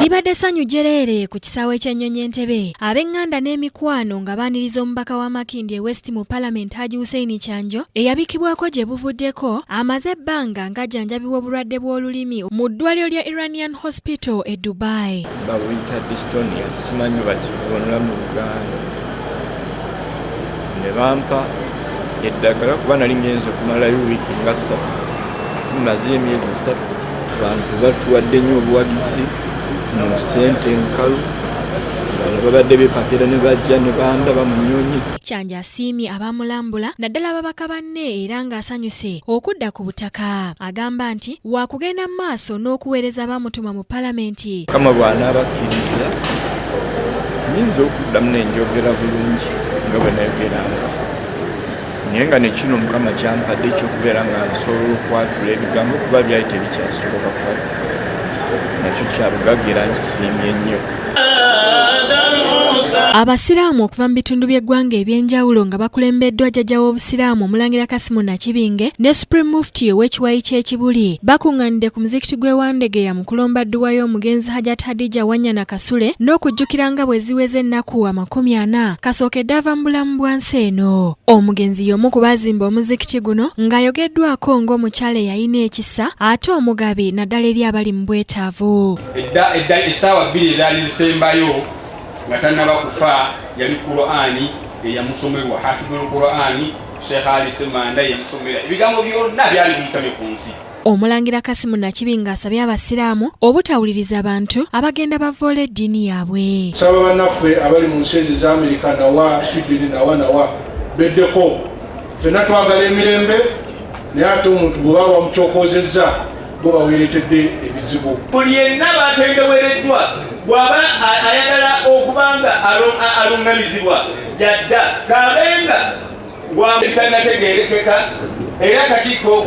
Libadde ssanyu jjereere ku kisaawe ky'ennyonyi Entebbe. Ab'eŋŋanda n'emikwano nga baaniriza omubaka wa Makindye West mu Parliament Haji Hussein Kyanjo eyabikibwako gye buvuddeko amaze ebbanga ng'ajjanjabibwa obulwadde bw'olulimi mu ddwaliro lya Iranian Hospital e Dubai. Bawita dystonia simanyi bakivunula mu Uganda. Ne bampa eddagala kuba nali ngenza okumalayo wiiki nga 3. Tumaze emyezi 3. Abantu batuwadde nnyo obuwagizi mu ssente nkalu. Babadde bepakira ne bajja ne bandaba mu nnyonyi. Kyanjo asiimye abamulambula naddala ababaka banne era ng'asanyuse okudda ku butaka. Agamba nti waakugenda mu maaso n'okuweereza abamutuma mu palamenti. Kama bw'anaabakkiriza nnyinza okuddamu n'enjogera bulungi nga bwe nayogeranga. Naye nga ne kino Mukama kyampadde ekyokubeera nga nsobola okwatula ebigambo kuba byali tebikyasoboka kwatula. Nakyo kyabugagira nkisiimye nnyo. Abasiraamu okuva mu bitundu by'eggwanga eby'enjawulo nga bakulembeddwa jjajja w'obusiraamu Omulangira Kasimu Nakibinge ne Supreme Mufti ow'ekiwayi ky'Ekibuli bakuŋŋaanidde ku muzikiti gw'e Wandegeya mu kulomba dduwa y'omugenzi Hajat Hadija Wanyana Kasule n'okujjukira nga bwe ziweze ennaku 40 kasookedde ava mu bulamu bwa nsi eno. Omugenzi y'omu ku baazimba omuzikiti guno ng'ayogeddwako ng'omukyala eyalina ekisa ate omugabi naddala eri abali mu bwetaavu. Edda essaawa 2 ezaali zisembayo nga tannaba kufa yali Qur'ani eyamusomerwa hafidhul Qur'ani Sheikh Ali Semanda yamusomera ebigambo byonna byali bimutabye ku nsi. Omulangira Kasimu Nakibinge asabye abasiraamu obutawuliriza abantu abagenda bavoola eddiini yaabwe. Saba bannaffe abali mu nsi za Amerika nawa Sweden nawa beddeko ffenna twagala emirembe naye ate omuntu bwe baba bamucokoozezza bo baweeretedde ebizibu. Buli yenna batendewereddwa bw'aba ayagala okubanga alungamizibwa jadda kabenga bwamutanategerekeka era kakiko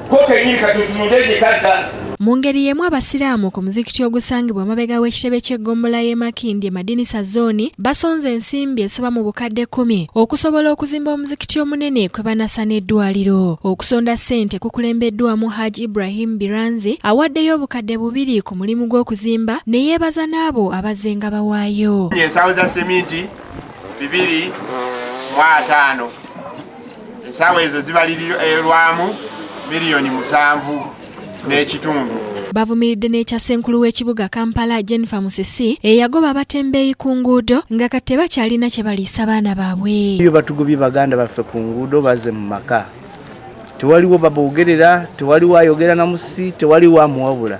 ko kenyini katutunudde gye kadda. Mu ngeri y'emu abasiraamu ku muzikiti ogusangibwa amabega w'ekitebe ky'eggombolola y'e Makindye Madinisa Zooni basonze ensimbi esoba mu bukadde 10 okusobola okuzimba omuzikiti omunene kwe banasa n'eddwaliro. Okusonda ssente kukulembeddwamu Haji Ibrahim Biranzi awaddeyo obukadde 2 ku mulimu gw'okuzimba ne yeebaza n'abo abazze nga bawaayo. Ensawo za seminti 2.5. Ensawo ezo zibalirirwamu miliyoni 7 n'ekitundu. Bavumiridde n'ekyasenkulu w'ekibuga Kampala Jennifer Musisi eyagoba abatembeeyi ku nguudo nga kati tebakyalina kye baliisa baana baabwe. Iyo batugobye baganda baffe ku nguudo baze mu maka. Tewaliwo baboogerera, tewaliwo ayogera na musi, tewaliwo amuwabula.